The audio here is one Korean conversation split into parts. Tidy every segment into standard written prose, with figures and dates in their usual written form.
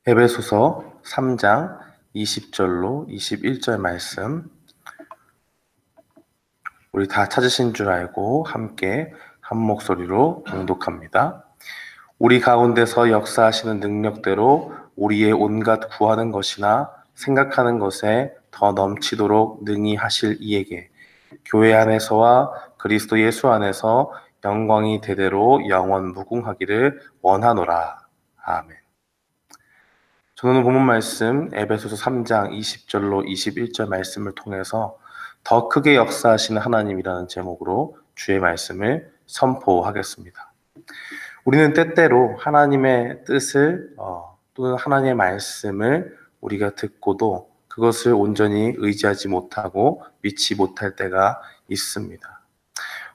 에베소서 3장 20절로 21절 말씀, 우리 다 찾으신 줄 알고 함께 한 목소리로 봉독합니다. 우리 가운데서 역사하시는 능력대로 우리의 온갖 구하는 것이나 생각하는 것에 더 넘치도록 능히 하실 이에게 교회 안에서와 그리스도 예수 안에서 영광이 대대로 영원 무궁하기를 원하노라. 아멘. 저는 본문 말씀 에베소서 3장 20절로 21절 말씀을 통해서 더 크게 역사하시는 하나님이라는 제목으로 주의 말씀을 선포하겠습니다. 우리는 때때로 하나님의 뜻을 또는 하나님의 말씀을 우리가 듣고도 그것을 온전히 의지하지 못하고 믿지 못할 때가 있습니다.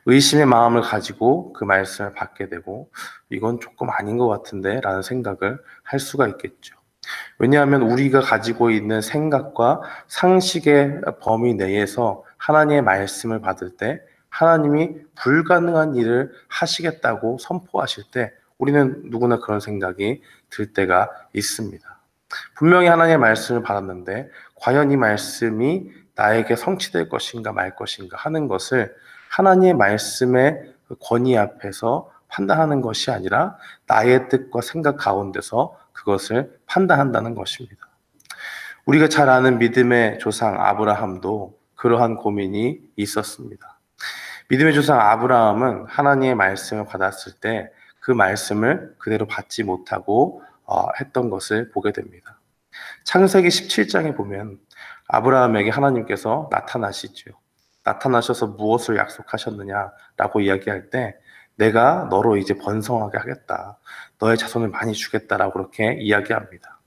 의심의 마음을 가지고 그 말씀을 받게 되고 이건 조금 아닌 것 같은데 라는 생각을 할 수가 있겠죠. 왜냐하면 우리가 가지고 있는 생각과 상식의 범위 내에서 하나님의 말씀을 받을 때 하나님이 불가능한 일을 하시겠다고 선포하실 때 우리는 누구나 그런 생각이 들 때가 있습니다. 분명히 하나님의 말씀을 받았는데 과연 이 말씀이 나에게 성취될 것인가 말 것인가 하는 것을 하나님의 말씀의 권위 앞에서 판단하는 것이 아니라 나의 뜻과 생각 가운데서 그것을 판단한다는 것입니다. 우리가 잘 아는 믿음의 조상 아브라함도 그러한 고민이 있었습니다. 믿음의 조상 아브라함은 하나님의 말씀을 받았을 때 그 말씀을 그대로 받지 못하고 했던 것을 보게 됩니다. 창세기 17장에 보면 아브라함에게 하나님께서 나타나시죠. 나타나셔서 무엇을 약속하셨느냐라고 이야기할 때 내가 너로 이제 번성하게 하겠다. 너의 자손을 많이 주겠다라고 그렇게 이야기합니다.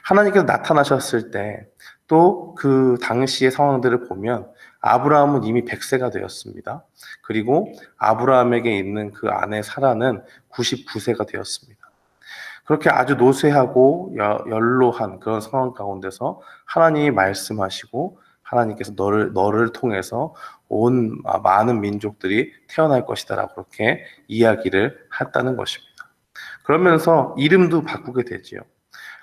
하나님께서 나타나셨을 때 또 그 당시의 상황들을 보면 아브라함은 이미 100세가 되었습니다. 그리고 아브라함에게 있는 그 아내 사라는 99세가 되었습니다. 그렇게 아주 노쇠하고 연로한 그런 상황 가운데서 하나님이 말씀하시고 하나님께서 너를 통해서 온 많은 민족들이 태어날 것이다라고 그렇게 이야기를 했다는 것입니다. 그러면서 이름도 바꾸게 되지요.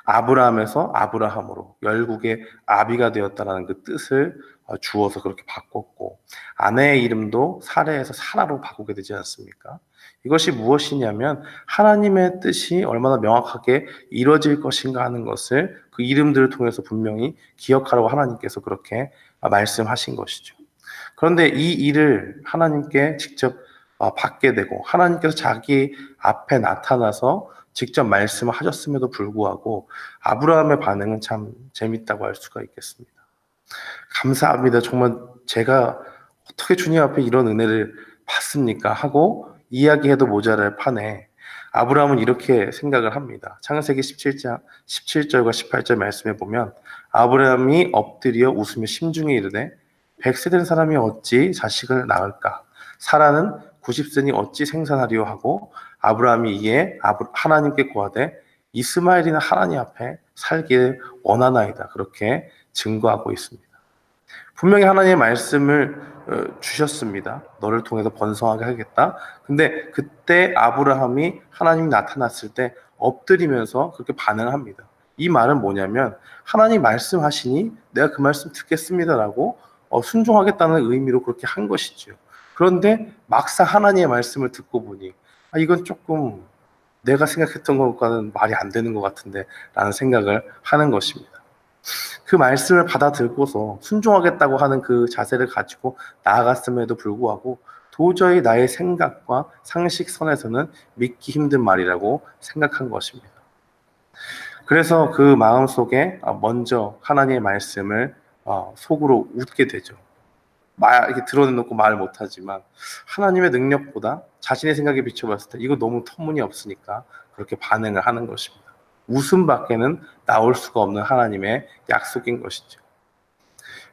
아브라함에서 아브라함으로 열국의 아비가 되었다라는 그 뜻을 주어서 그렇게 바꿨고 아내의 이름도 사레에서 사라로 바꾸게 되지 않습니까? 이것이 무엇이냐면 하나님의 뜻이 얼마나 명확하게 이루어질 것인가 하는 것을 그 이름들을 통해서 분명히 기억하라고 하나님께서 그렇게 말씀하신 것이죠. 그런데 이 일을 하나님께 직접 받게 되고 하나님께서 자기 앞에 나타나서 직접 말씀을 하셨음에도 불구하고 아브라함의 반응은 참 재밌다고 할 수가 있겠습니다. 감사합니다. 정말 제가 어떻게 주님 앞에 이런 은혜를 받습니까? 하고 이야기해도 모자랄 판에 아브라함은 이렇게 생각을 합니다. 창세기 17장 17절과 18절 말씀에 보면 아브라함이 엎드려 웃으며 심중에 이르되 100세 된 사람이 어찌 자식을 낳을까? 사라는 90세니 어찌 생산하리요 하고 아브라함이 이에 하나님께 구하되 이스마엘이나 하나님 앞에 살기를 원하나이다. 그렇게 증거하고 있습니다. 분명히 하나님의 말씀을 주셨습니다. 너를 통해서 번성하게 하겠다. 근데 그때 아브라함이 하나님이 나타났을 때 엎드리면서 그렇게 반응합니다. 이 말은 뭐냐면 하나님 말씀하시니 내가 그 말씀 듣겠습니다라고 순종하겠다는 의미로 그렇게 한 것이죠. 그런데 막상 하나님의 말씀을 듣고 보니 이건 조금 내가 생각했던 것과는 말이 안 되는 것 같은데 라는 생각을 하는 것입니다. 그 말씀을 받아들고서 순종하겠다고 하는 그 자세를 가지고 나아갔음에도 불구하고 도저히 나의 생각과 상식선에서는 믿기 힘든 말이라고 생각한 것입니다. 그래서 그 마음속에 먼저 하나님의 말씀을 속으로 웃게 되죠. 이렇게 드러내놓고 말을 못하지만 하나님의 능력보다 자신의 생각에 비춰봤을 때 이거 너무 터무니없으니까 그렇게 반응을 하는 것입니다. 웃음밖에는 나올 수가 없는 하나님의 약속인 것이죠.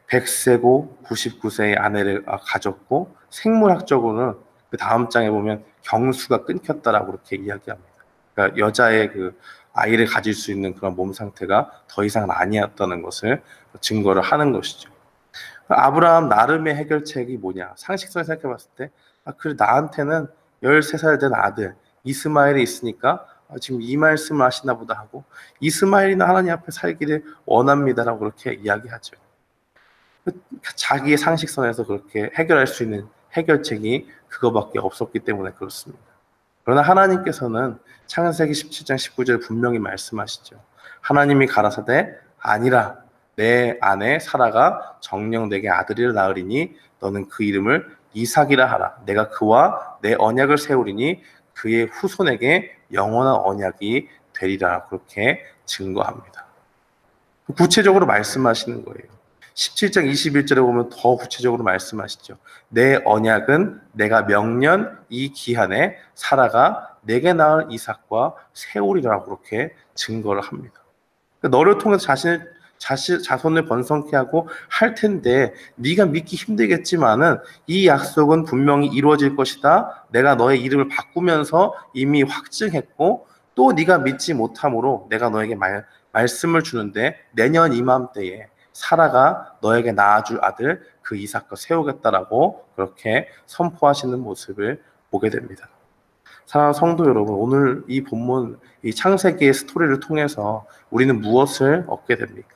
100세고 99세의 아내를 가졌고 생물학적으로는 그 다음 장에 보면 경수가 끊겼다라고 그렇게 이야기합니다. 그러니까 여자의 그 아이를 가질 수 있는 그런 몸 상태가 더 이상은 아니었다는 것을 증거를 하는 것이죠. 아브라함 나름의 해결책이 뭐냐? 상식선에 생각해봤을 때 그래 나한테는 13살 된 아들 이스마엘이 있으니까 지금 이 말씀을 하시나 보다 하고 이스마엘이나 하나님 앞에 살기를 원합니다라고 그렇게 이야기하죠. 자기의 상식선에서 그렇게 해결할 수 있는 해결책이 그거밖에 없었기 때문에 그렇습니다. 그러나 하나님께서는 창세기 17장 19절 분명히 말씀하시죠. 하나님이 가라사대 아니라 내 아내 사라가 정녕 내게 아들을 낳으리니 너는 그 이름을 이삭이라 하라. 내가 그와 내 언약을 세우리니 그의 후손에게 영원한 언약이 되리라. 그렇게 증거합니다. 구체적으로 말씀하시는 거예요. 17장 21절에 보면 더 구체적으로 말씀하시죠. 내 언약은 내가 명년 이 기한에 사라가 내게 낳을 이삭과 세우리라고 그렇게 증거를 합니다. 그러니까 너를 통해서 자손을 번성케 하고 할 텐데 네가 믿기 힘들겠지만은 이 약속은 분명히 이루어질 것이다. 내가 너의 이름을 바꾸면서 이미 확증했고 또 네가 믿지 못함으로 내가 너에게 말씀을 주는데 내년 이맘때에 사라가 너에게 낳아줄 아들 그 이삭과 세우겠다라고 그렇게 선포하시는 모습을 보게 됩니다. 사랑하는 성도 여러분, 오늘 이 본문, 이 창세기의 스토리를 통해서 우리는 무엇을 얻게 됩니까?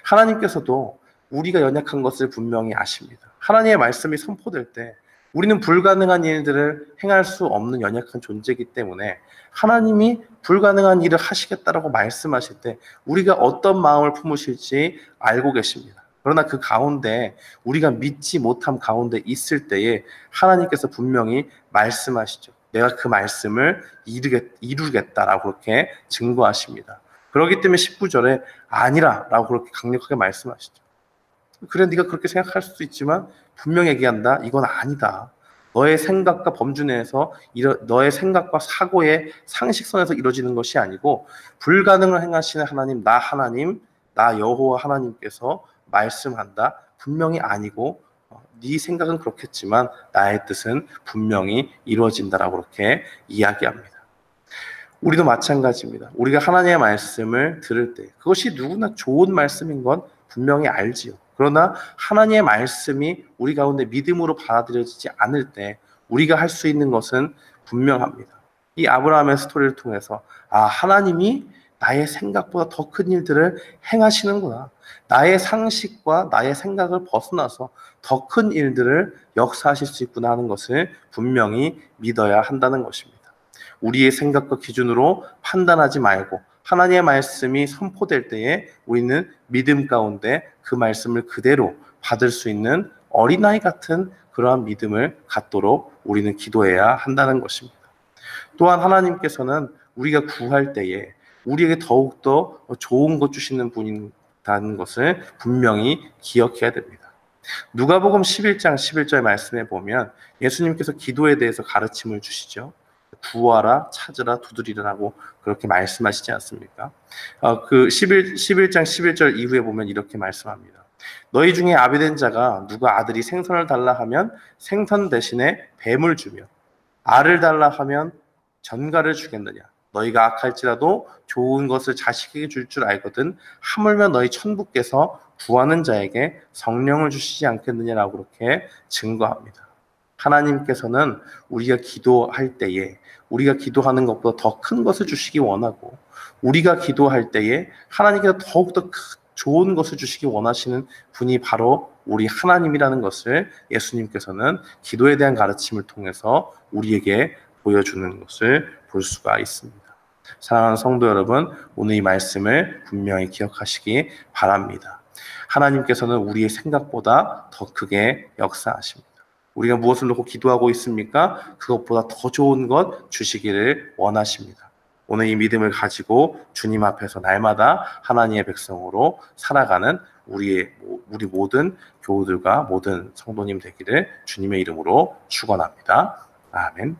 하나님께서도 우리가 연약한 것을 분명히 아십니다. 하나님의 말씀이 선포될 때 우리는 불가능한 일들을 행할 수 없는 연약한 존재이기 때문에 하나님이 불가능한 일을 하시겠다라고 말씀하실 때 우리가 어떤 마음을 품으실지 알고 계십니다. 그러나 그 가운데 우리가 믿지 못함 가운데 있을 때에 하나님께서 분명히 말씀하시죠. 내가 그 말씀을 이루겠다라고 그렇게 증거하십니다. 그렇기 때문에 19절에 아니라 라고 그렇게 강력하게 말씀하시죠. 그래 네가 그렇게 생각할 수도 있지만 분명히 얘기한다. 이건 아니다. 너의 생각과 범주 내에서 너의 생각과 사고의 상식선에서 이루어지는 것이 아니고 불가능을 행하시는 하나님, 나 여호와 하나님께서 말씀한다. 분명히 아니고 네 생각은 그렇겠지만 나의 뜻은 분명히 이루어진다라고 그렇게 이야기합니다. 우리도 마찬가지입니다. 우리가 하나님의 말씀을 들을 때 그것이 누구나 좋은 말씀인 건 분명히 알지요. 그러나 하나님의 말씀이 우리 가운데 믿음으로 받아들여지지 않을 때 우리가 할 수 있는 것은 분명합니다. 이 아브라함의 스토리를 통해서 하나님이 나의 생각보다 더 큰 일들을 행하시는구나. 나의 상식과 나의 생각을 벗어나서 더 큰 일들을 역사하실 수 있구나 하는 것을 분명히 믿어야 한다는 것입니다. 우리의 생각과 기준으로 판단하지 말고 하나님의 말씀이 선포될 때에 우리는 믿음 가운데 그 말씀을 그대로 받을 수 있는 어린아이 같은 그러한 믿음을 갖도록 우리는 기도해야 한다는 것입니다. 또한 하나님께서는 우리가 구할 때에 우리에게 더욱더 좋은 것 주시는 분이라는 것을 분명히 기억해야 됩니다. 누가복음 11장 11절 말씀에 보면 예수님께서 기도에 대해서 가르침을 주시죠. 구하라, 찾으라, 두드리라라고 그렇게 말씀하시지 않습니까? 그 11장 11절 이후에 보면 이렇게 말씀합니다. 너희 중에 아비된 자가 누가 아들이 생선을 달라 하면 생선 대신에 뱀을 주며 알을 달라 하면 전갈을 주겠느냐? 너희가 악할지라도 좋은 것을 자식에게 줄 줄 알거든 하물며 너희 천부께서 구하는 자에게 성령을 주시지 않겠느냐라고 그렇게 증거합니다. 하나님께서는 우리가 기도할 때에 우리가 기도하는 것보다 더 큰 것을 주시기 원하고 우리가 기도할 때에 하나님께서 더욱더 좋은 것을 주시기 원하시는 분이 바로 우리 하나님이라는 것을 예수님께서는 기도에 대한 가르침을 통해서 우리에게 보여주는 것을 볼 수가 있습니다. 사랑하는 성도 여러분, 오늘 이 말씀을 분명히 기억하시기 바랍니다. 하나님께서는 우리의 생각보다 더 크게 역사하십니다. 우리가 무엇을 놓고 기도하고 있습니까? 그것보다 더 좋은 것 주시기를 원하십니다. 오늘 이 믿음을 가지고 주님 앞에서 날마다 하나님의 백성으로 살아가는 우리 모든 교우들과 모든 성도님 되기를 주님의 이름으로 축원합니다. 아멘.